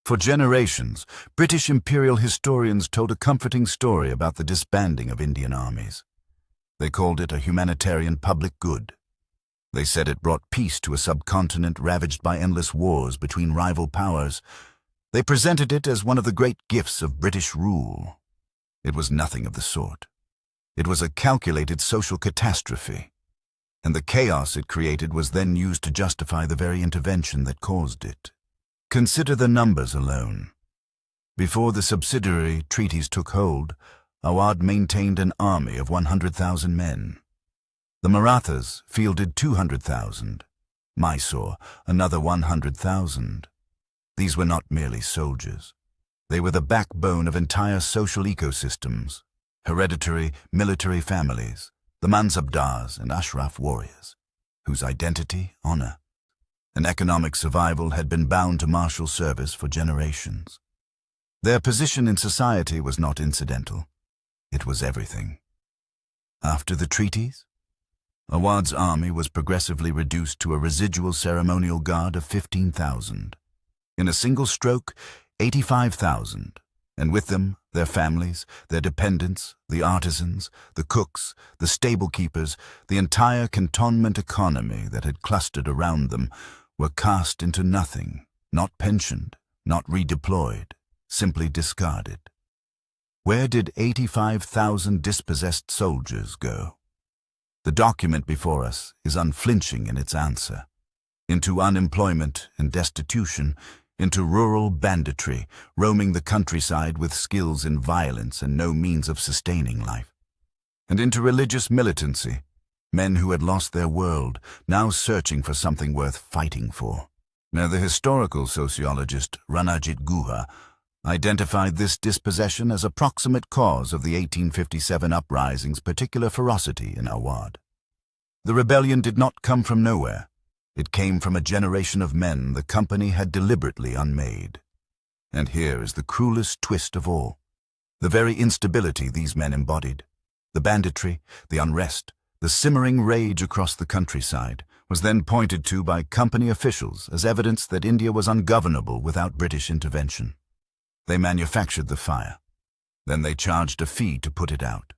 For generations, British imperial historians told a comforting story about the disbanding of Indian armies. They called it a humanitarian public good. They said it brought peace to a subcontinent ravaged by endless wars between rival powers. They presented it as one of the great gifts of British rule. It was nothing of the sort. It was a calculated social catastrophe, and the chaos it created was then used to justify the very intervention that caused it. Consider the numbers alone. Before the subsidiary treaties took hold, Awadh maintained an army of 100,000 men. The Marathas fielded 200,000, Mysore another 100,000. These were not merely soldiers. They were the backbone of entire social ecosystems, hereditary military families, the mansabdars and ashraf warriors, whose identity, honor, and economic survival had been bound to martial service for generations. Their position in society was not incidental. It was everything. After the treaties, Awadh's army was progressively reduced to a residual ceremonial guard of 15,000. In a single stroke, 85,000, and with them their families, their dependents, the artisans, the cooks, the stable keepers, the entire cantonment economy that had clustered around them, were cast into nothing, not pensioned, not redeployed, simply discarded. Where did 85,000 dispossessed soldiers go? The document before us is unflinching in its answer. Into unemployment and destitution, into rural banditry, roaming the countryside with skills in violence and no means of sustaining life. And into religious militancy, men who had lost their world, now searching for something worth fighting for. Now, the historical sociologist Ranajit Guha identified this dispossession as a proximate cause of the 1857 uprising's particular ferocity in Awadh. The rebellion did not come from nowhere. It came from a generation of men the company had deliberately unmade. And here is the cruelest twist of all. The very instability these men embodied, the banditry, the unrest, the simmering rage across the countryside, was then pointed to by company officials as evidence that India was ungovernable without British intervention. They manufactured the fire. Then they charged a fee to put it out.